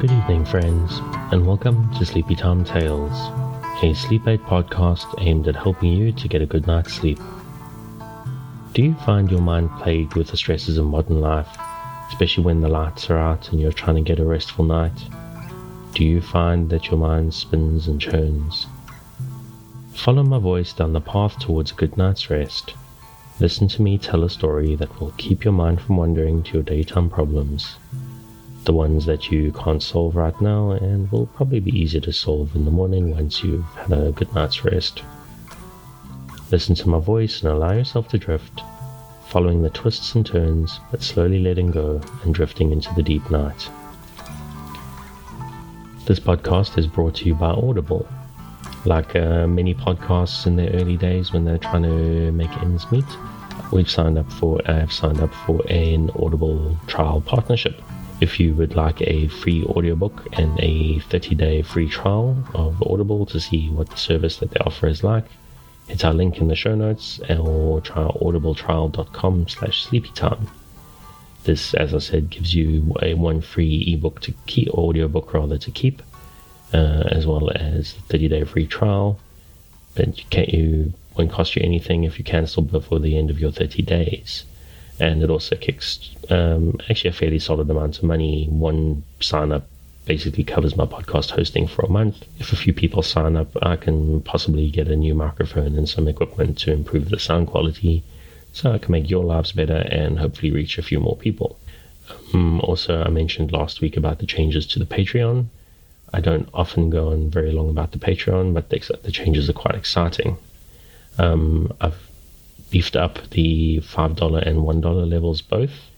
Good evening, friends, and welcome to Sleepytime Tales, a sleep aid podcast aimed at helping you to get a good night's sleep. Do you find your mind plagued with the stresses of modern life, especially when the lights are out and you're trying to get a restful night? Do you find that your mind spins and churns? Follow my voice down the path towards a good night's rest. Listen to me tell a story that will keep your mind from wandering to your daytime problems. The ones that you can't solve right now and will probably be easier to solve in the morning once you've had a good night's rest. Listen to my voice and allow yourself to drift, following the twists and turns, but slowly letting go and drifting into the deep night. This podcast is brought to you by Audible. Like many podcasts in their early days when they're trying to make ends meet, I have signed up for an Audibletrial partnership. If you would like a free audiobook and a 30-day free trial of Audible to see what the service that they offer is like, hit our link in the show notes or try audibletrial.com/sleepytime. This, as I said, gives you one free ebook to keep, audiobook rather, to keep, as well as 30-day free trial. But it won't cost you anything if you cancel before the end of your 30 days. And it also kicks actually a fairly solid amount of money. One sign up basically covers my podcast hosting for a month. If a few people sign up, I can possibly get a new microphone and some equipment to improve the sound quality, so I can make your lives better and hopefully reach a few more people. Also, I mentioned last week about the changes to the Patreon. I don't often go on very long about the Patreon, but the changes are quite exciting. I've beefed up the $5 and $1 levels both.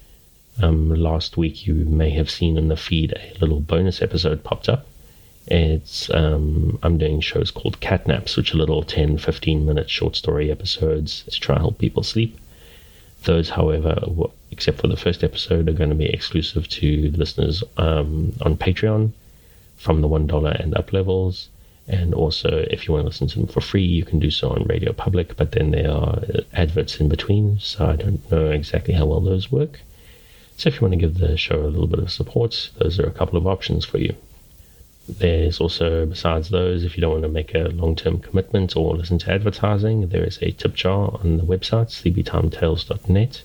Last week you may have seen in the feed a little bonus episode popped up. It's I'm doing shows called Catnaps, which are little 10-15 minute short story episodes to try to help people sleep. Those, however, except for the first episode, are going to be exclusive to listeners on Patreon from the $1 and up levels. And also, if you want to listen to them for free, you can do so on Radio Public, but then there are adverts in between, so I don't know exactly how well those work. So if you want to give the show a little bit of support, those are a couple of options for you. There's also, besides those, if you don't want to make a long-term commitment or listen to advertising, there is a tip jar on the website, sleepytimetales.net,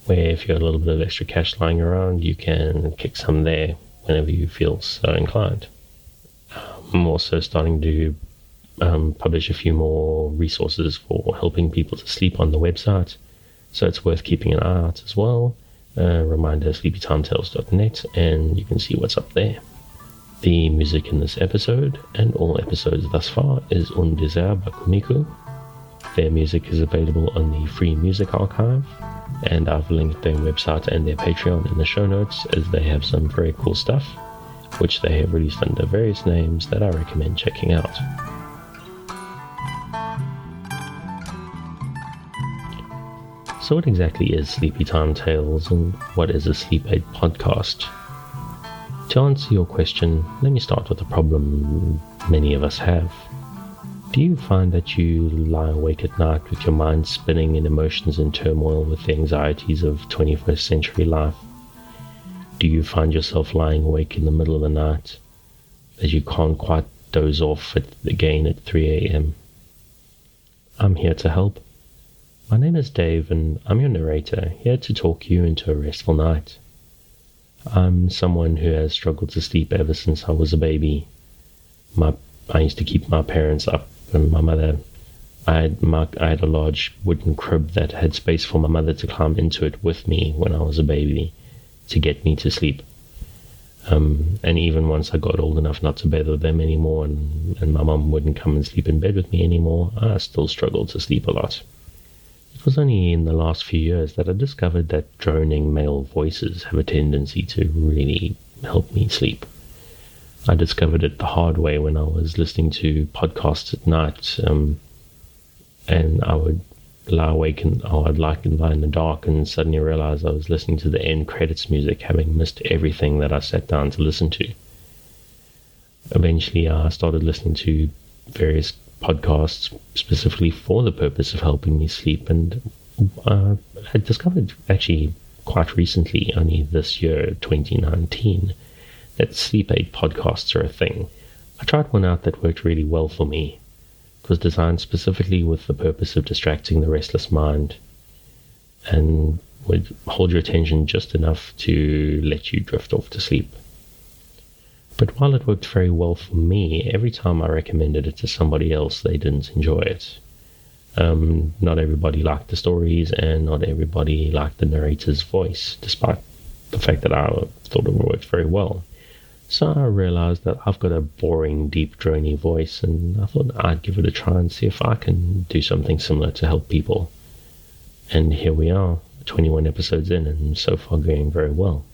where if you have a little bit of extra cash lying around, you can kick some there whenever you feel so inclined. I'm also starting to publish a few more resources for helping people to sleep on the website, so it's worth keeping an eye out as well. Reminder, sleepytimetales.net, and you can see what's up there. The music in this episode, and all episodes thus far, is Un Désert by Kumiku. Their music is available on the Free Music Archive, and I've linked their website and their Patreon in the show notes, as they have some very cool stuff, which they have released under various names that I recommend checking out. So what exactly is Sleepytime Tales, and what is a sleep aid podcast? To answer your question, let me start with a problem many of us have. Do you find that you lie awake at night with your mind spinning in emotions in turmoil with the anxieties of 21st century life? Do you find yourself lying awake in the middle of the night that you can't quite doze off again at 3 a.m.? I'm here to help. My name is Dave, and I'm your narrator, here to talk you into a restful night. I'm someone who has struggled to sleep ever since I was a baby. I used to keep my parents up, and my mother, I had a large wooden crib that had space for my mother to climb into it with me when I was a baby, to get me to sleep. And even once I got old enough not to bed with them anymore, and my mum wouldn't come and sleep in bed with me anymore, I still struggled to sleep a lot. It was only in the last few years that I discovered that droning male voices have a tendency to really help me sleep. I discovered it the hard way when I was listening to podcasts at night, and I would lie awake and I'd lie in the dark and suddenly realize I was listening to the end credits music, having missed everything that I sat down to listen to. Eventually I started listening to various podcasts specifically for the purpose of helping me sleep, and I had discovered actually quite recently, only this year, 2019, that sleep aid podcasts are a thing. I tried one out that worked really well for me. It was designed specifically with the purpose of distracting the restless mind and would hold your attention just enough to let you drift off to sleep. But while it worked very well for me, every time I recommended it to somebody else, they didn't enjoy it. Not everybody liked the stories, and not everybody liked the narrator's voice, despite the fact that I thought it worked very well. So I realized that I've got a boring, deep, drony voice, and I thought I'd give it a try and see if I can do something similar to help people. And here we are, 21 episodes in, and so far going very well.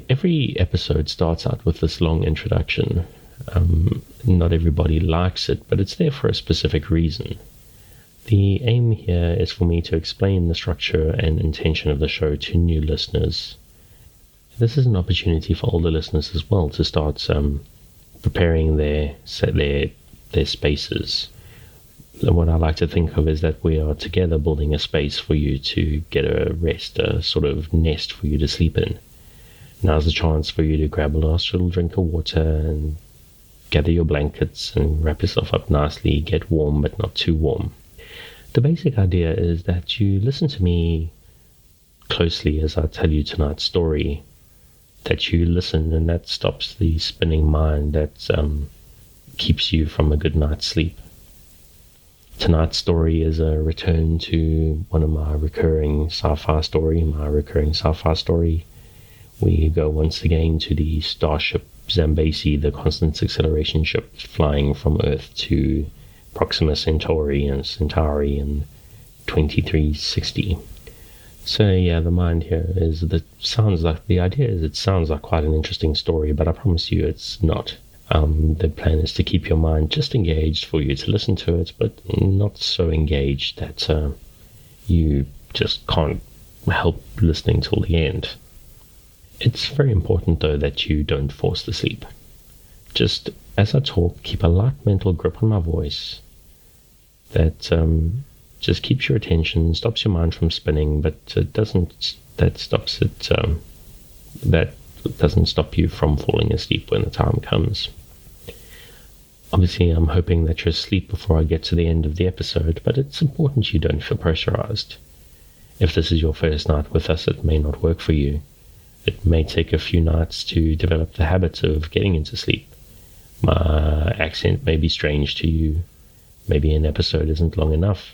Every episode starts out with this long introduction. Not everybody likes it, but it's there for a specific reason. The aim here is for me to explain the structure and intention of the show to new listeners. This is an opportunity for older listeners as well to start preparing their spaces. And what I like to think of is that we are together building a space for you to get a rest, a sort of nest for you to sleep in. Now's the chance for you to grab a last little drink of water and gather your blankets and wrap yourself up nicely, get warm but not too warm. The basic idea is that you listen to me closely as I tell you tonight's story, that you listen, and that stops the spinning mind that keeps you from a good night's sleep. Tonight's story is a return to one of my recurring sci-fi story. We go once again to the starship Zambezi, the constant acceleration ship flying from Earth to Proxima Centauri and 2360. So yeah, the mind here is that it sounds like quite an interesting story, but I promise you it's not. The plan is to keep your mind just engaged for you to listen to it, but not so engaged that you just can't help listening till the end. It's very important, though, that you don't force the sleep. Just as I talk, keep a light mental grip on my voice that just keeps your attention, stops your mind from spinning, but that doesn't stop you from falling asleep when the time comes. Obviously, I'm hoping that you're asleep before I get to the end of the episode, but it's important you don't feel pressurized. If this is your first night with us, it may not work for you. It may take a few nights to develop the habit of getting into sleep. My accent may be strange to you. Maybe an episode isn't long enough.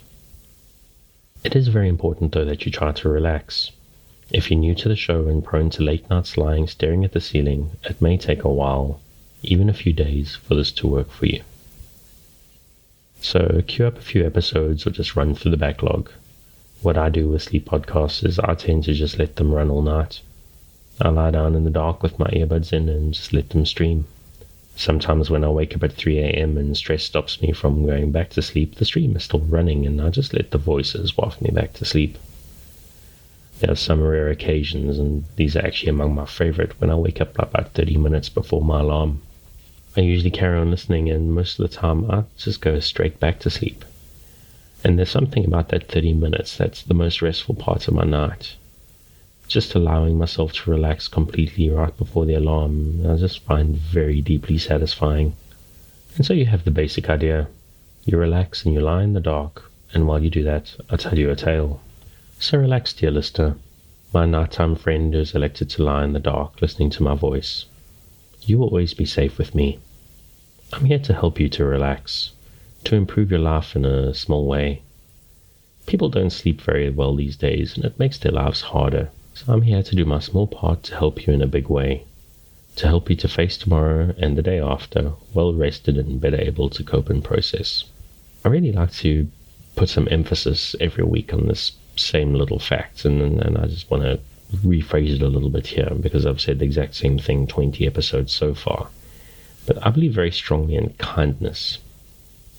It is very important, though, that you try to relax. If you're new to the show and prone to late nights lying staring at the ceiling, it may take a while, even a few days, for this to work for you. So queue up a few episodes or just run through the backlog. What I do with sleep podcasts is I tend to just let them run all night. I lie down in the dark with my earbuds in and just let them stream. Sometimes when I wake up at 3 a.m. and stress stops me from going back to sleep, the stream is still running and I just let the voices waft me back to sleep. There are some rare occasions, and these are actually among my favorite, when I wake up about 30 minutes before my alarm. I usually carry on listening, and most of the time I just go straight back to sleep. And there's something about that 30 minutes that's the most restful part of my night. Just allowing myself to relax completely right before the alarm, I just find very deeply satisfying. And so you have the basic idea. You relax and you lie in the dark, and while you do that, I tell you a tale. So relax, dear listener, my nighttime friend who's elected to lie in the dark listening to my voice. You will always be safe with me. I'm here to help you to relax, to improve your life in a small way. People don't sleep very well these days, and it makes their lives harder. So I'm here to do my small part to help you in a big way, to help you to face tomorrow and the day after, well rested and better able to cope and process. I really like to put some emphasis every week on this same little fact, and I just want to rephrase it a little bit here, because I've said the exact same thing 20 episodes so far. But I believe very strongly in kindness.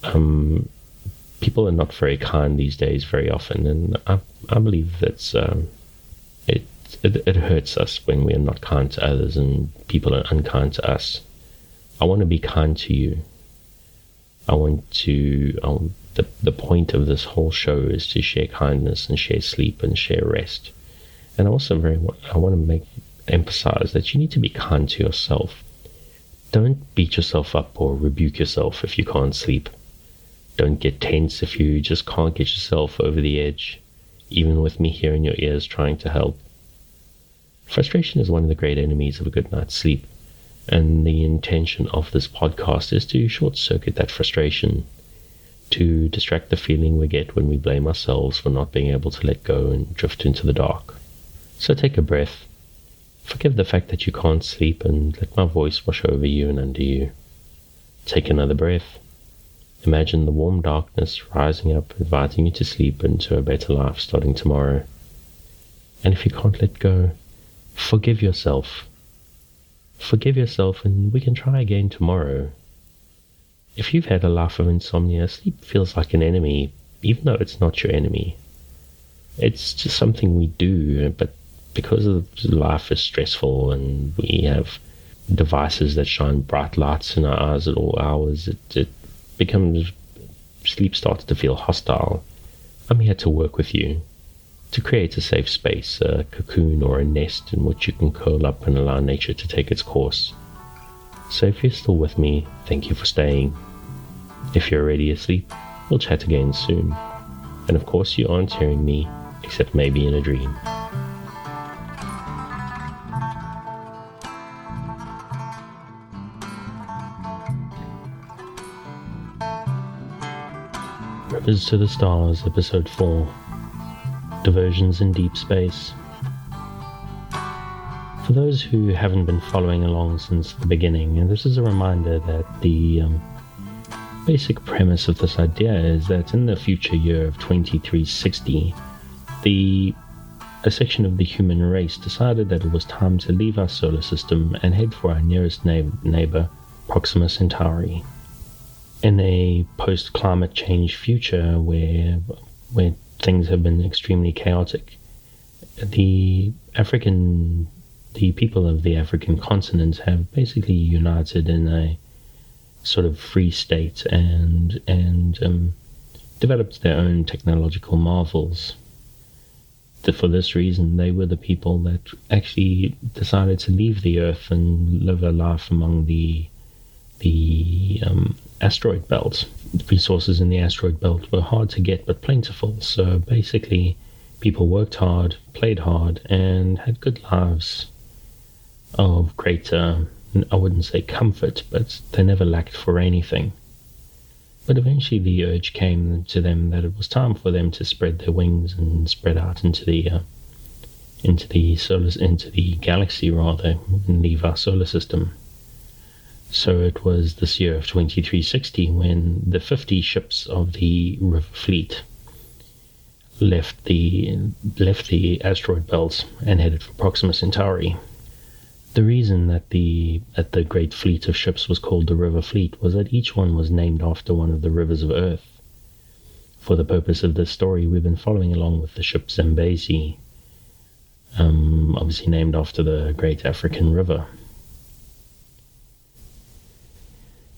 People are not very kind these days very often, and I believe that it hurts us when we are not kind to others and people are unkind to us. I want to be kind to you. The point of this whole show is to share kindness and share sleep and share rest. And I want to make emphasize that you need to be kind to yourself. Don't beat yourself up or rebuke yourself if you can't sleep. Don't get tense if you just can't get yourself over the edge, even with me here in your ears trying to help. Frustration is one of the great enemies of a good night's sleep, and the intention of this podcast is to short-circuit that frustration, to distract the feeling we get when we blame ourselves for not being able to let go and drift into the dark. So take a breath. Forgive the fact that you can't sleep and let my voice wash over you and under you. Take another breath. Imagine the warm darkness rising up, inviting you to sleep into a better life starting tomorrow. And if you can't let go, forgive yourself. Forgive yourself, and we can try again tomorrow. If you've had a life of insomnia, sleep feels like an enemy, even though it's not your enemy. It's just something we do, but because life is stressful and we have devices that shine bright lights in our eyes at all hours, it becomes, sleep starts to feel hostile. I'm here to work with you, to create a safe space, a cocoon or a nest in which you can curl up and allow nature to take its course. So if you're still with me, thank you for staying. If you're already asleep, we'll chat again soon. And of course you aren't hearing me, except maybe in a dream. Rivers to the Stars, Episode 4. Diversions in Deep Space. For those who haven't been following along since the beginning, and this is a reminder that the basic premise of this idea is that in the future year of 2360, a section of the human race decided that it was time to leave our solar system and head for our nearest neighbor, Proxima Centauri. In a post-climate change future where things have been extremely chaotic, the people of the African continent have basically united in a sort of free state and developed their own technological marvels. For this reason, they were the people that actually decided to leave the Earth and live a life among the asteroid belt. The resources in the asteroid belt were hard to get but plentiful, so basically people worked hard, played hard, and had good lives of great, I wouldn't say comfort, but they never lacked for anything. But eventually the urge came to them that it was time for them to spread their wings and spread out into the galaxy rather, and leave our solar system. So it was this year of 2360 when the 50 ships of the River Fleet left the asteroid belt and headed for Proxima Centauri. The reason that the great fleet of ships was called the River Fleet was that each one was named after one of the rivers of Earth. For the purpose of this story, we've been following along with the ship Zambezi, obviously named after the great African river.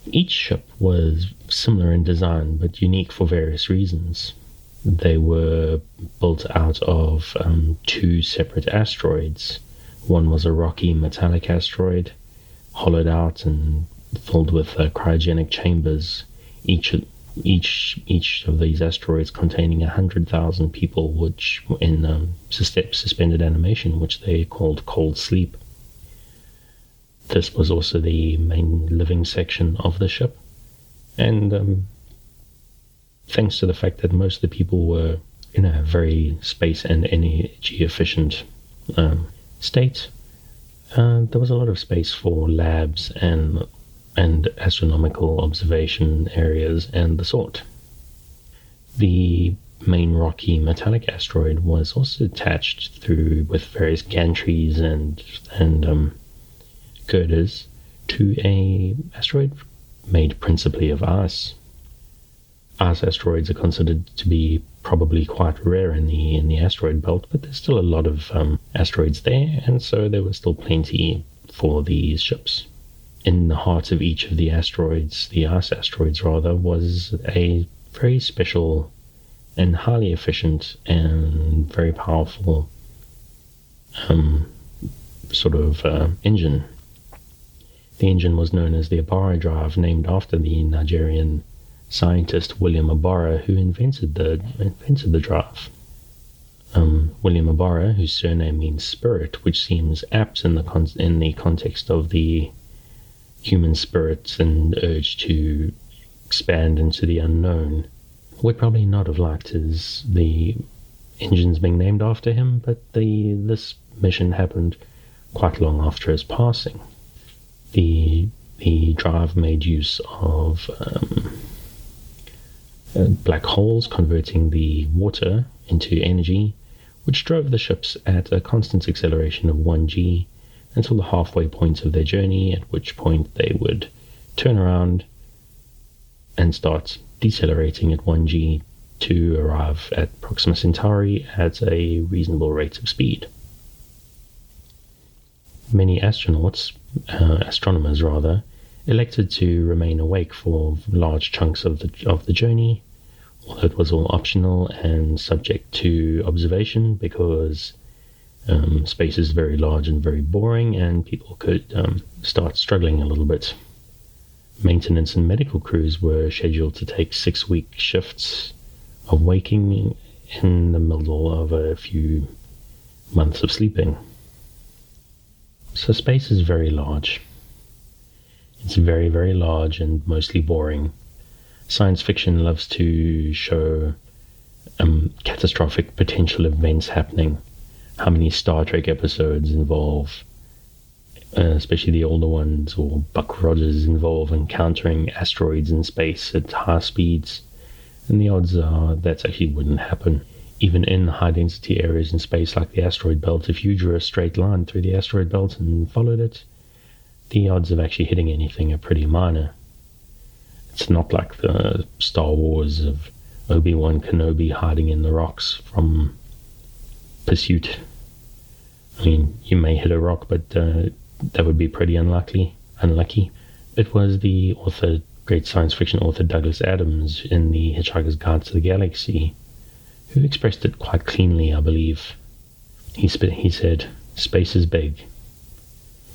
Each ship was similar in design, but unique for various reasons. They were built out of two separate asteroids. One was a rocky metallic asteroid, hollowed out and filled with cryogenic chambers, each of these asteroids containing 100,000 people, which in suspended animation, which they called cold sleep. This was also the main living section of the ship, and thanks to the fact that most of the people were in a very space and energy efficient state, there was a lot of space for labs and astronomical observation areas and the sort. The main rocky metallic asteroid was also attached through with various gantries and girders to a asteroid made principally of ice. Ice asteroids are considered to be probably quite rare in the asteroid belt, but there's still a lot of asteroids there, and so there was still plenty for these ships. In the heart of each of the asteroids, the ice asteroids rather, was a very special and highly efficient and very powerful sort of engine. The engine was known as the Abara drive, named after the Nigerian scientist William Abara, who invented the drive. William Abara, whose surname means spirit, which seems apt in the context of the human spirit and urge to expand into the unknown, would probably not have liked the engines being named after him, but this mission happened quite long after his passing. The drive made use of black holes, converting the water into energy, which drove the ships at a constant acceleration of 1g until the halfway point of their journey, at which point they would turn around and start decelerating at 1g to arrive at Proxima Centauri at a reasonable rate of speed. Many astronomers elected to remain awake for large chunks of the journey, although it was all optional and subject to observation because space is very large and very boring, and people could start struggling a little bit. Maintenance and medical crews were scheduled to take 6-week shifts of waking in the middle of a few months of sleeping. So space is very large. It's very, very large and mostly boring. Science fiction loves to show catastrophic potential events happening. How many Star Trek episodes involve, especially the older ones, or Buck Rogers involve encountering asteroids in space at high speeds, and the odds are that actually wouldn't happen. Even in high-density areas in space like the asteroid belt, if you drew a straight line through the asteroid belt and followed it, the odds of actually hitting anything are pretty minor. It's not like the Star Wars of Obi-Wan Kenobi hiding in the rocks from pursuit. I mean, you may hit a rock, but that would be pretty unlucky. It was the great science fiction author Douglas Adams in The Hitchhiker's Guide to the Galaxy who expressed it quite cleanly, I believe. He said, "Space is big.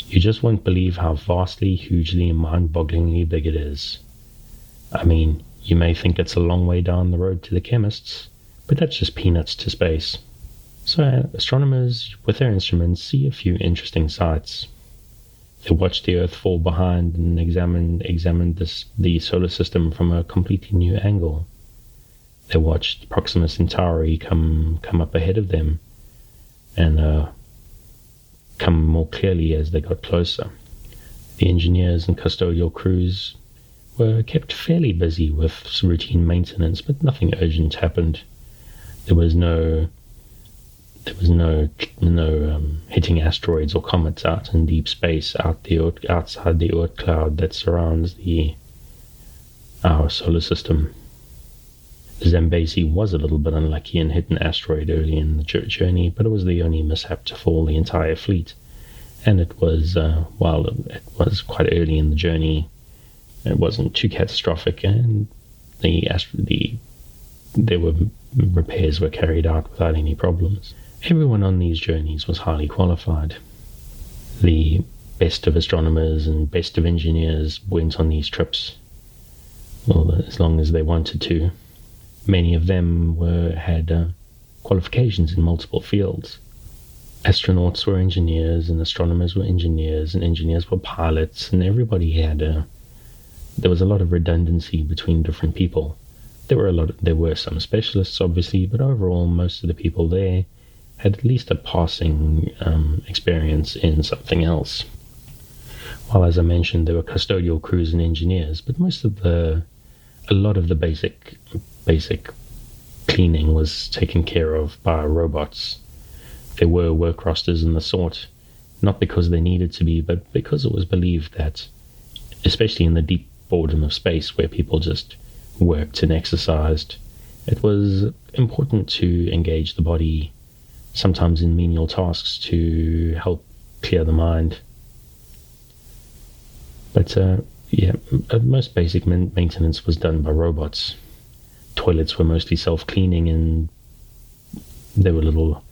You just won't believe how vastly, hugely, and mind-bogglingly big it is. I mean, you may think it's a long way down the road to the chemists, but that's just peanuts to space." So astronomers, with their instruments, see a few interesting sights. They watch the Earth fall behind and examine the solar system from a completely new angle. They watched Proxima Centauri come up ahead of them and come more clearly as they got closer. The engineers and custodial crews were kept fairly busy with routine maintenance, but nothing urgent happened. There was no hitting asteroids or comets out in deep space outside the Oort cloud that surrounds our solar system. Zambezi was a little bit unlucky and hit an asteroid early in the journey, but it was the only mishap to fall the entire fleet. And it was, while it was quite early in the journey, it wasn't too catastrophic, and repairs were carried out without any problems. Everyone on these journeys was highly qualified. The best of astronomers and best of engineers went on these trips, well, as long as they wanted to. Many of them had qualifications in multiple fields. Astronauts were engineers, and astronomers were engineers, and engineers were pilots, and everybody had there was a lot of redundancy between different people. There were some specialists, obviously, but overall, most of the people there had at least a passing experience in something else. While, as I mentioned, there were custodial crews and engineers, but a lot of the basic cleaning was taken care of by robots. There were work rosters and the sort, not because they needed to be, but because it was believed that, especially in the deep boredom of space where people just worked and exercised, it was important to engage the body, sometimes in menial tasks, to help clear the mind. But most basic maintenance was done by robots. Toilets were mostly self-cleaning, and there were little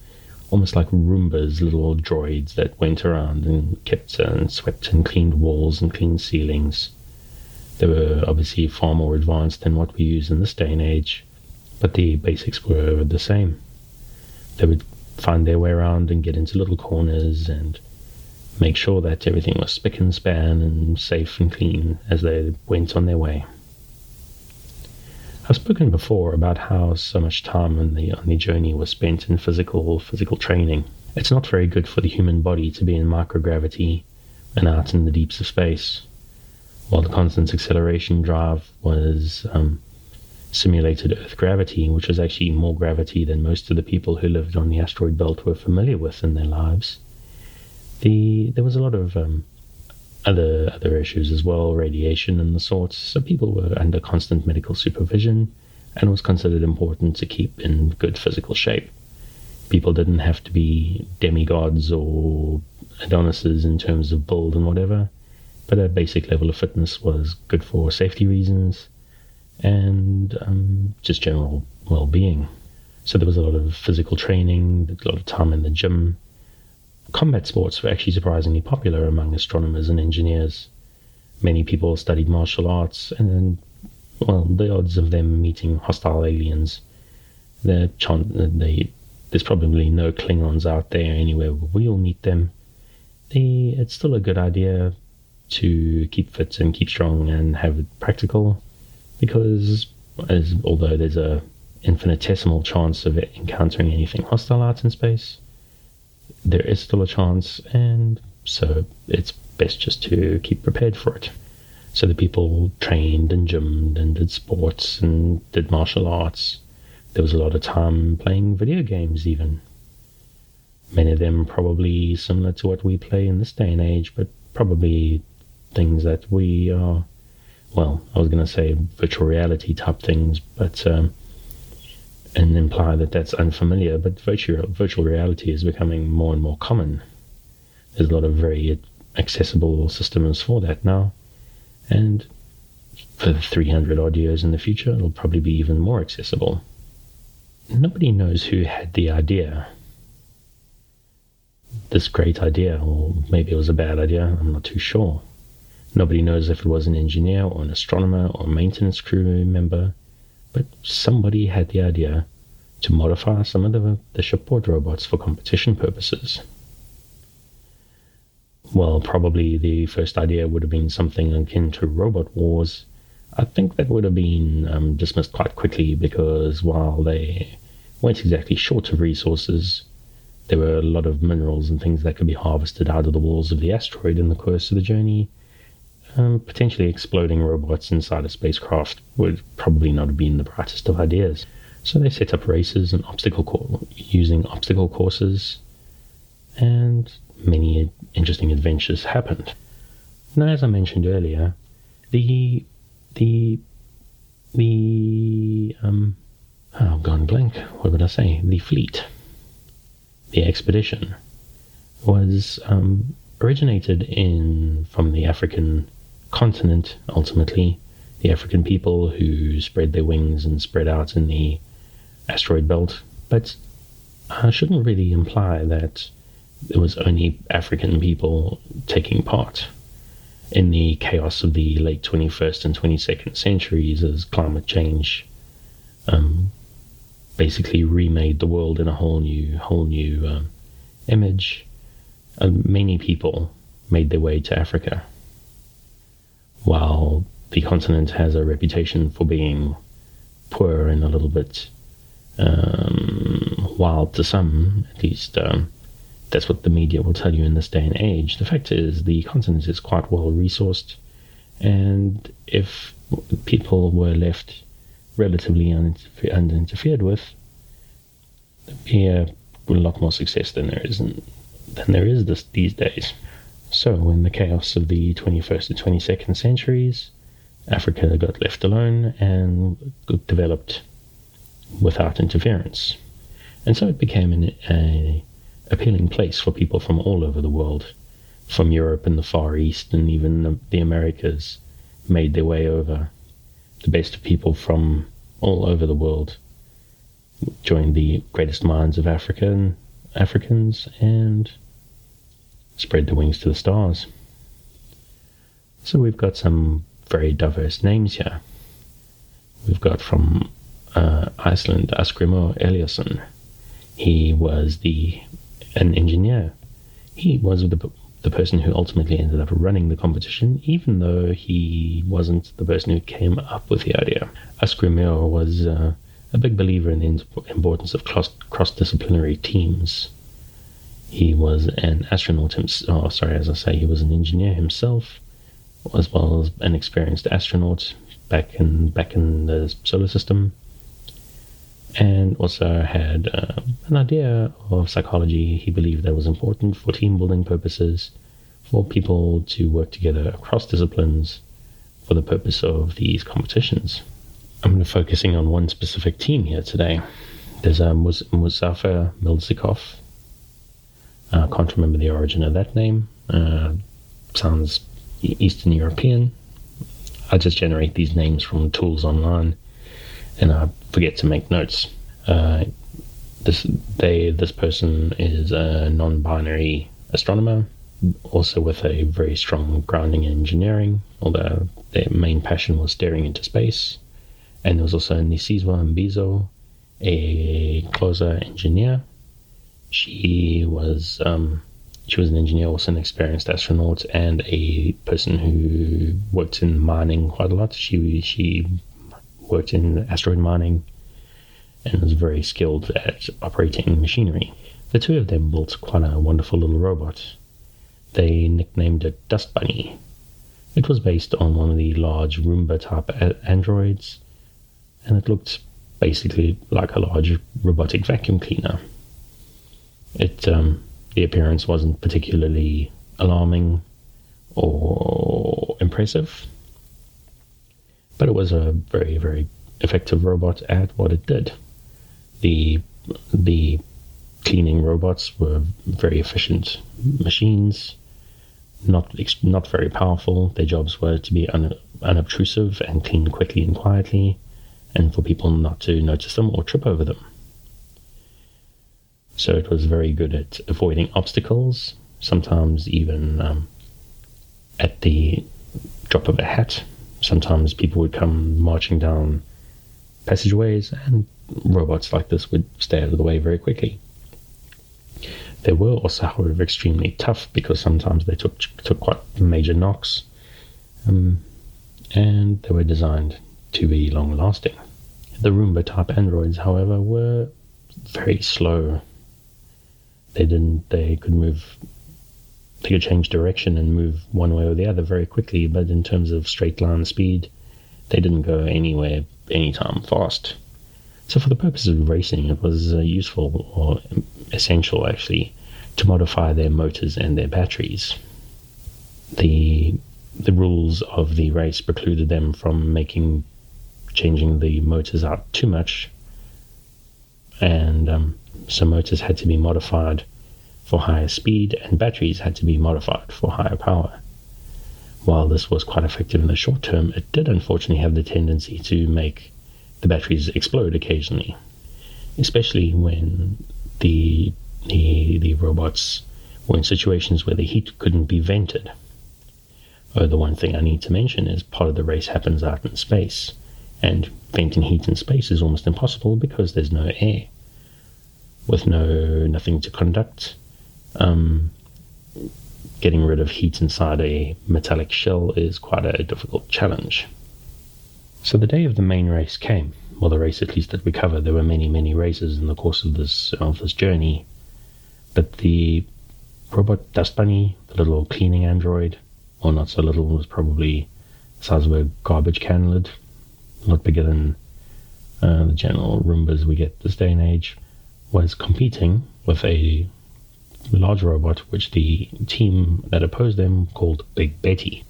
almost like Roombas, little droids that went around and kept and swept and cleaned walls and cleaned ceilings. They were obviously far more advanced than what we use in this day and age, but the basics were the same. They would find their way around and get into little corners and make sure that everything was spick and span and safe and clean as they went on their way. I've spoken before about how so much time on the journey was spent in physical training. It's not very good for the human body to be in microgravity and out in the deeps of space. While the constant acceleration drive was simulated Earth gravity, which was actually more gravity than most of the people who lived on the asteroid belt were familiar with in their lives, there was a lot of other issues as well, radiation and the sorts, so people were under constant medical supervision, and it was considered important to keep in good physical shape. People didn't have to be demigods or Adonises in terms of build and whatever, but a basic level of fitness was good for safety reasons and just general well-being. So there was a lot of physical training, a lot of time in the gym. Combat sports were actually surprisingly popular among astronomers and engineers. Many people studied martial arts, and the odds of them meeting hostile aliens, there's probably no Klingons out there anywhere where we'll meet them. It's still a good idea to keep fit and keep strong and have it practical, because although there's a infinitesimal chance of encountering anything hostile out in space, there is still a chance, and so it's best just to keep prepared for it. So the people trained and gymmed and did sports and did martial arts. There was a lot of time playing video games even. Many of them probably similar to what we play in this day and age, but probably things that we are, I was going to say virtual reality type things, but and imply that that's unfamiliar, but virtual reality is becoming more and more common. There's a lot of very accessible systems for that now, and for 300 odd years in the future, it'll probably be even more accessible. Nobody knows who had the idea, this great idea, or maybe it was a bad idea, I'm not too sure. Nobody knows if it was an engineer or an astronomer or a maintenance crew member, but somebody had the idea to modify some of the shipboard robots for competition purposes. Well, probably the first idea would have been something akin to Robot Wars. I think that would have been dismissed quite quickly, because while they weren't exactly short of resources, there were a lot of minerals and things that could be harvested out of the walls of the asteroid in the course of the journey. Potentially exploding robots inside a spacecraft would probably not have been the brightest of ideas. So they set up races and using obstacle courses, and many interesting adventures happened. Now, as I mentioned earlier, I've gone blank. What would I say? The fleet, the expedition, was originated from the African continent, ultimately. The African people who spread their wings and spread out in the asteroid belt, but I shouldn't really imply that it was only African people taking part. In the chaos of the late 21st and 22nd centuries, as climate change basically remade the world in a whole new image, many people made their way to Africa. While the continent has a reputation for being poor and a little bit wild to some, at least that's what the media will tell you in this day and age, the fact is the continent is quite well resourced, and if people were left relatively uninterfered with, there'd be a lot more success than there is these days. So in the chaos of the 21st and 22nd centuries, Africa got left alone and got developed without interference. And so it became an appealing place for people from all over the world, from Europe and the Far East, and even the Americas made their way over. The best of people from all over the world joined the greatest minds of Africa Africans and spread their wings to the stars. So we've got some very diverse names here. We've got from Iceland, Asgrimur Eliasson. He was an engineer. He was the person who ultimately ended up running the competition, even though he wasn't the person who came up with the idea. Asgrimur was a big believer in the importance of cross-disciplinary teams. He was an astronaut himself. He was an engineer himself, as well as an experienced astronaut back in the solar system, and also had an idea of psychology. He believed that was important for team building purposes, for people to work together across disciplines for the purpose of these competitions. I'm going to be focusing on one specific team here today. There's Muzafer Milzikov. I can't remember the origin of that name. Sounds Eastern European. I just generate these names from tools online, and I forget to make notes. This person is a non-binary astronomer, also with a very strong grounding in engineering, although their main passion was staring into space. And there was also Nisizwa Mbizo, a Xhosa engineer. She was an engineer, also an experienced astronaut, and a person who worked in mining quite a lot. She worked in asteroid mining and was very skilled at operating machinery. The two of them built quite a wonderful little robot. They nicknamed it Dust Bunny. It was based on one of the large Roomba-type androids, and it looked basically like a large robotic vacuum cleaner. The appearance wasn't particularly alarming or impressive, but it was a very, very effective robot at what it did. The cleaning robots were very efficient machines, not very powerful. Their jobs were to be unobtrusive and clean quickly and quietly, and for people not to notice them or trip over them. So it was very good at avoiding obstacles, sometimes even at the drop of a hat. Sometimes people would come marching down passageways, and robots like this would stay out of the way very quickly. They were also, however, extremely tough, because sometimes they took quite major knocks, and they were designed to be long-lasting. The Roomba-type androids, however, were very slow. They could change direction and move one way or the other very quickly, but in terms of straight line speed, they didn't go anywhere anytime fast. So for the purposes of racing, it was useful, or essential actually, to modify their motors and their batteries. The rules of the race precluded them from changing the motors out too much, and so motors had to be modified for higher speed, and batteries had to be modified for higher power. While this was quite effective in the short term, it did unfortunately have the tendency to make the batteries explode occasionally, especially when the robots were in situations where the heat couldn't be vented. Oh, the one thing I need to mention is part of the race happens out in space, and venting heat in space is almost impossible because there's no air. With nothing to conduct, getting rid of heat inside a metallic shell is quite a difficult challenge. So the day of the main race came. Well, the race at least that we covered. There were many, many races in the course of this journey. But the robot Dust Bunny, the little cleaning android, or not so little, was probably the size of a garbage can lid, a lot bigger than the general Roombas we get this day and age, was competing with a large robot which the team that opposed them called Big Betty.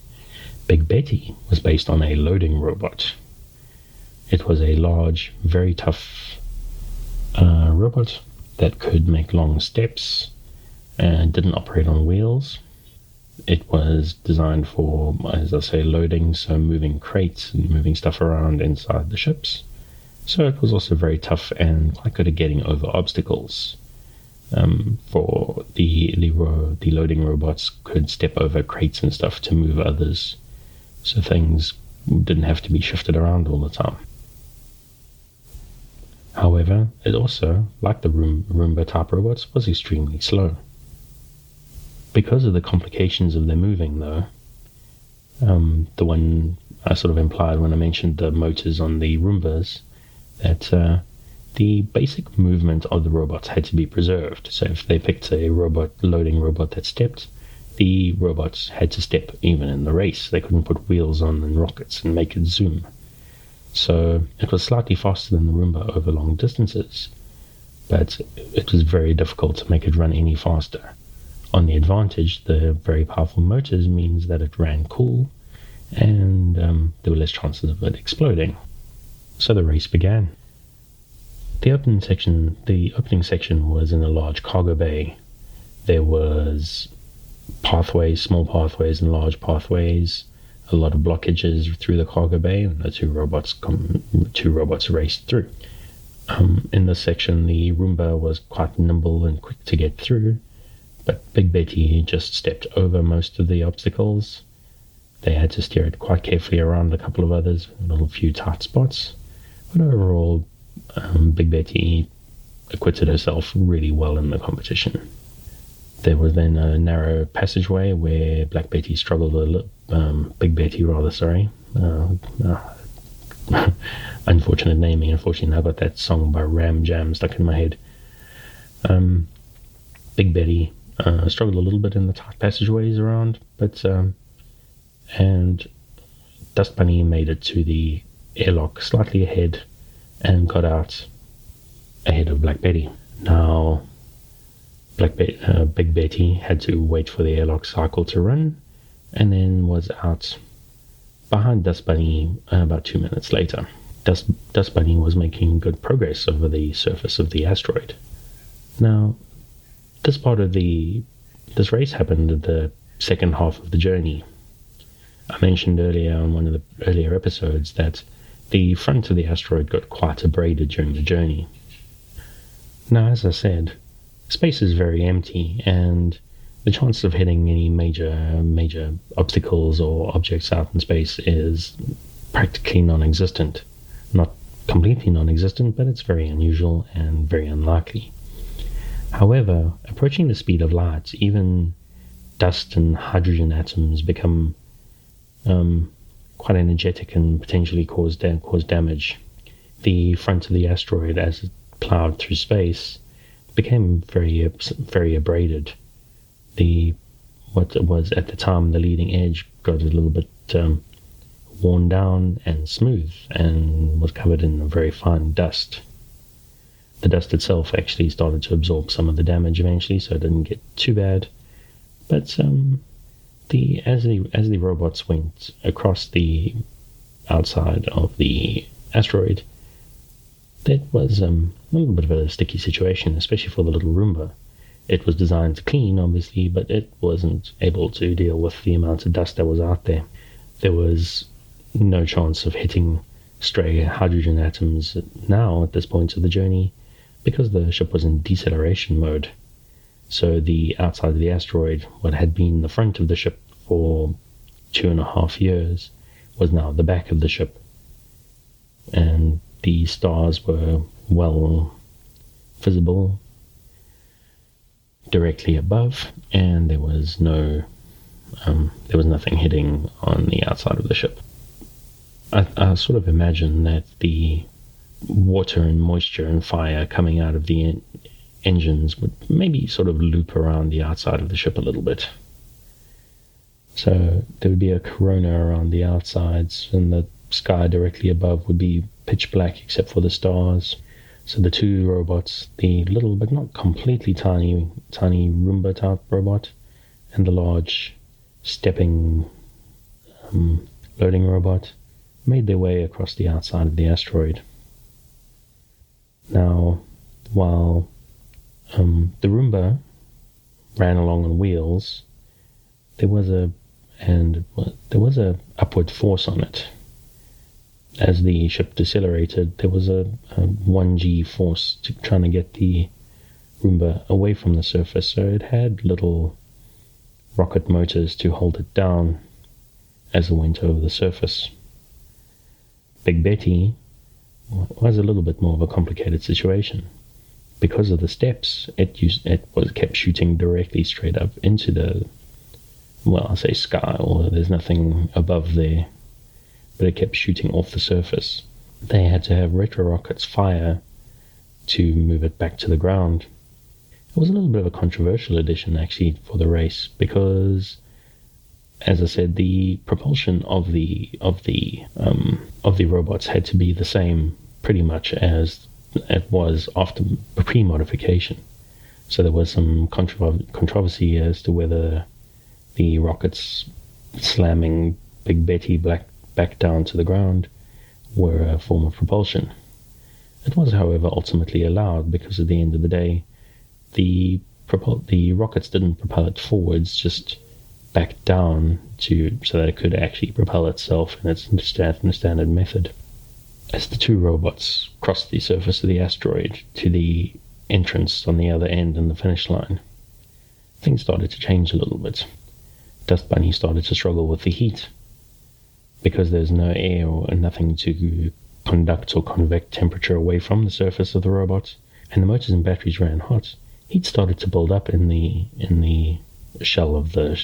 Big Betty was based on a loading robot. It was a large, very tough robot that could make long steps and didn't operate on wheels. It was designed for, as I say, loading, so moving crates and moving stuff around inside the ships. So it was also very tough and quite good at getting over obstacles. for the loading robots could step over crates and stuff to move others, so things didn't have to be shifted around all the time. However, it also, like the Roomba type robots, was extremely slow. Because of the complications of their moving, though, the one I sort of implied when I mentioned the motors on the Roombas, that the basic movement of the robots had to be preserved. So if they picked a loading robot that stepped, the robots had to step even in the race. They couldn't put wheels on and rockets and make it zoom. So it was slightly faster than the Roomba over long distances, but it was very difficult to make it run any faster. On the advantage, the very powerful motors means that it ran cool, and there were less chances of it exploding. So the race began. The opening section was in a large cargo bay. There was pathways, small pathways and large pathways, a lot of blockages through the cargo bay, and the two robots raced through. In this section, the Roomba was quite nimble and quick to get through, but Big Betty just stepped over most of the obstacles. They had to steer it quite carefully around a couple of others, a little few tight spots, but overall, Big Betty acquitted herself really well in the competition. There was then a narrow passageway where Black Betty struggled a little. Big Betty, rather, sorry. Unfortunate naming. Unfortunately, I got that song by Ram Jam stuck in my head. Big Betty struggled a little bit in the tight passageways around, and Dust Bunny made it to the airlock slightly ahead and got out ahead of Black Betty. Now, Big Betty had to wait for the airlock cycle to run, and then was out behind Dust Bunny about 2 minutes later. Dust Bunny was making good progress over the surface of the asteroid. Now, this race happened at the second half of the journey. I mentioned earlier on one of the earlier episodes that the front of the asteroid got quite abraded during the journey. Now, as I said, space is very empty, and the chance of hitting any major obstacles or objects out in space is practically non-existent. Not completely non-existent, but it's very unusual and very unlikely. However, approaching the speed of light, even dust and hydrogen atoms become quite energetic and potentially cause damage. The front of the asteroid, as it plowed through space, became very abraded. What was at the time the leading edge got a little bit worn down and smooth, and was covered in very fine dust. The dust itself actually started to absorb some of the damage eventually, so it didn't get too bad. But as the robots went across the outside of the asteroid, that was a little bit of a sticky situation, especially for the little Roomba. It was designed to clean, obviously, but it wasn't able to deal with the amount of dust that was out there. There was no chance of hitting stray hydrogen atoms now at this point of the journey, because the ship was in deceleration mode. So the outside of the asteroid, what had been the front of the ship for 2.5 years, was now the back of the ship. And the stars were well visible directly above, and there was nothing hitting on the outside of the ship. I sort of imagine that the water and moisture and fire coming out of the engines would maybe sort of loop around the outside of the ship a little bit. So there would be a corona around the outsides, and the sky directly above would be pitch black except for the stars. So the two robots, the little but not completely tiny Roomba type robot, and the large stepping loading robot, made their way across the outside of the asteroid. Now, while the Roomba ran along on wheels, there was a upward force on it. As the ship decelerated, there was a 1G force trying to get the Roomba away from the surface, so it had little rocket motors to hold it down as it went over the surface. Big Betty was a little bit more of a complicated situation. Because of the steps, it was kept shooting directly straight up into the, well, I'll say sky, or there's nothing above there, but it kept shooting off the surface. They had to have retro rockets fire to move it back to the ground. It was a little bit of a controversial addition, actually, for the race, because, as I said, the propulsion of the robots had to be the same pretty much as it was after pre-modification. So there was some controversy as to whether the rockets slamming Big Betty back down to the ground were a form of propulsion. It was, however, ultimately allowed because at the end of the day, the rockets didn't propel it forwards, just back down so that it could actually propel itself in its standard method. As the two robots crossed the surface of the asteroid to the entrance on the other end and the finish line, things started to change a little bit. Dust Bunny started to struggle with the heat. Because there's no air or nothing to conduct or convect temperature away from the surface of the robot, and the motors and batteries ran hot, heat started to build up in the shell of the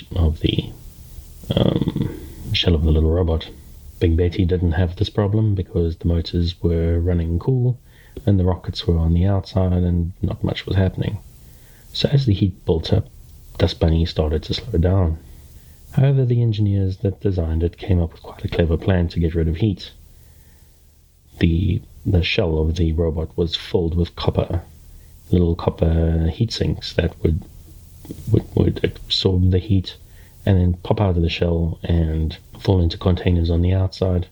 little robot. Big Betty didn't have this problem because the motors were running cool and the rockets were on the outside and not much was happening. So as the heat built up, Dust Bunny started to slow down. However, the engineers that designed it came up with quite a clever plan to get rid of heat. The shell of the robot was filled with little copper heat sinks that would absorb the heat and then pop out of the shell and fall into containers on the outside,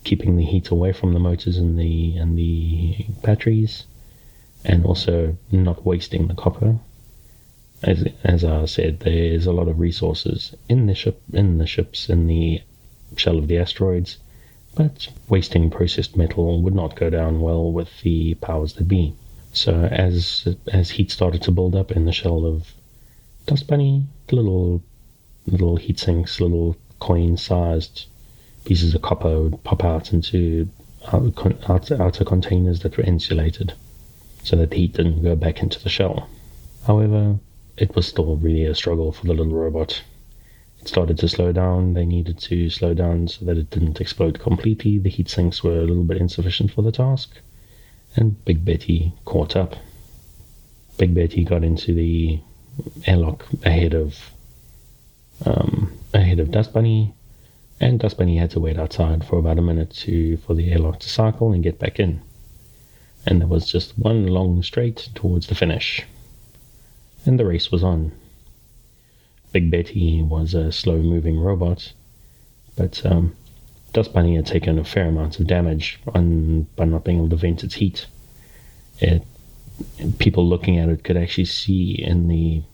keeping the heat away from the motors and the batteries, and also not wasting the copper. As I said, there's a lot of resources in the ships, in the shell of the asteroids, but wasting processed metal would not go down well with the powers that be. So as heat started to build up in the shell of Dust Bunny, the little heat sinks, little coin-sized pieces of copper would pop out into outer containers that were insulated, so that the heat didn't go back into the shell. However, it was still really a struggle for the little robot. It started to slow down. They needed to slow down so that it didn't explode completely. The heat sinks were a little bit insufficient for the task, and Big Betty caught up. Big Betty got into the airlock ahead of Dust Bunny, and Dust Bunny had to wait outside for about a minute for the airlock to cycle and get back in. And there was just one long straight towards the finish. And the race was on. Big Betty was a slow-moving robot, but Dust Bunny had taken a fair amount of damage by not being able to vent its heat. People looking at it could actually see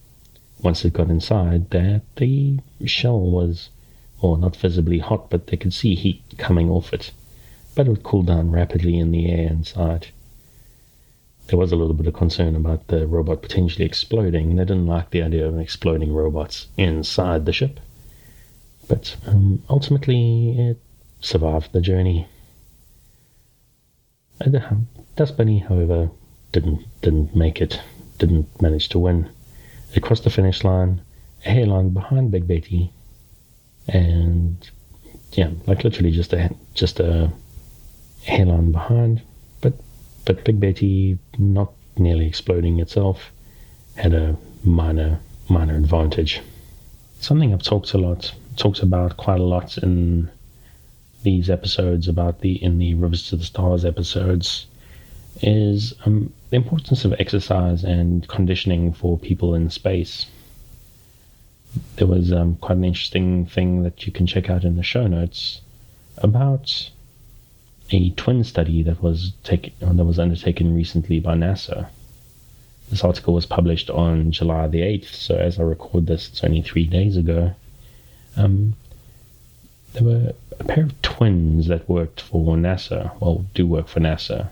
once it got inside that the shell was, well, not visibly hot, but they could see heat coming off it. But it would cool down rapidly in the air inside. There was a little bit of concern about the robot potentially exploding. They didn't like the idea of exploding robots inside the ship. But ultimately, it survived the journey. Dust Bunny, however, didn't make it, didn't manage to win. It crossed the finish line, a hairline behind Big Betty, and yeah, like literally just a hairline behind. But Big Betty, not nearly exploding itself, had a minor advantage. Something I've talked about quite a lot in these episodes in the Rivers to the Stars episodes is the importance of exercise and conditioning for people in space. There was quite an interesting thing that you can check out in the show notes about a twin study that was undertaken recently by NASA. This article was published on July the 8th, so as I record this, it's only 3 days ago. There were a pair of twins that worked for NASA, do work for NASA.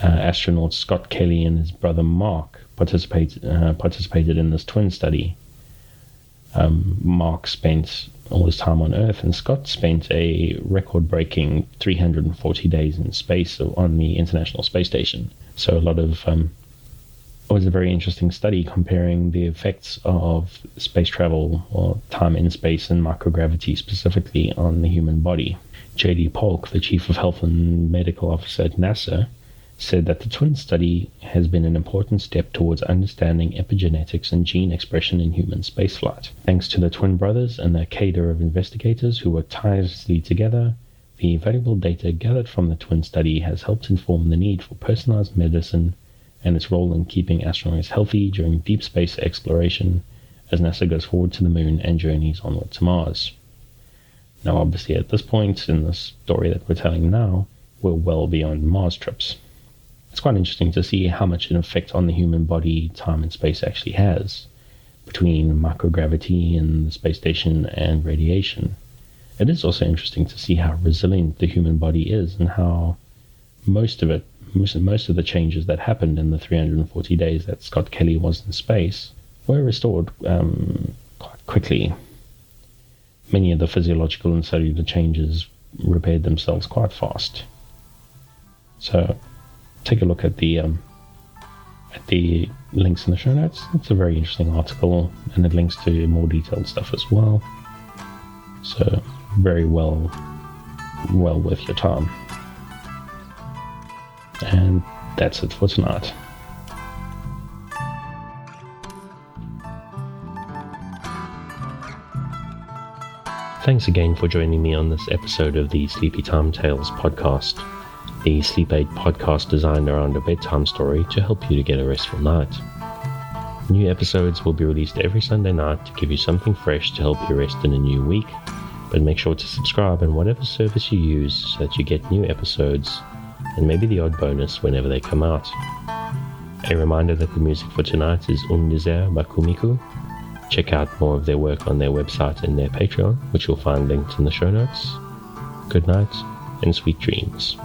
astronaut Scott Kelly and his brother Mark participated in this twin study. Mark spent all his time on Earth, and Scott spent a record-breaking 340 days in space on the International Space Station. So it was a very interesting study comparing the effects of space travel, or time in space and microgravity specifically, on the human body. J.D. Polk, the Chief of Health and Medical Officer at NASA, said that the twin study has been an important step towards understanding epigenetics and gene expression in human spaceflight. Thanks to the twin brothers and their cadre of investigators who worked tirelessly together, the valuable data gathered from the twin study has helped inform the need for personalized medicine and its role in keeping astronauts healthy during deep space exploration as NASA goes forward to the moon and journeys onward to Mars. Now, obviously, at this point in the story that we're telling now, we're well beyond Mars trips. It's quite interesting to see how much an effect on the human body time and space actually has, between microgravity and the space station and radiation. It is also interesting to see how resilient the human body is, and how most of the changes that happened in the 340 days that Scott Kelly was in space were restored quite quickly. Many of the physiological and cellular changes repaired themselves quite fast. So take a look at the links in the show notes. It's a very interesting article, and it links to more detailed stuff as well. So very well worth your time. And that's it for tonight. Thanks again for joining me on this episode of the Sleepytime Tales podcast, the sleep aid podcast designed around a bedtime story to help you to get a restful night. New episodes will be released every Sunday night to give you something fresh to help you rest in a new week, but make sure to subscribe in whatever service you use so that you get new episodes and maybe the odd bonus whenever they come out. A reminder that the music for tonight is Un Désert by Kumiku. Check out more of their work on their website and their Patreon, which you'll find linked in the show notes. Good night and sweet dreams.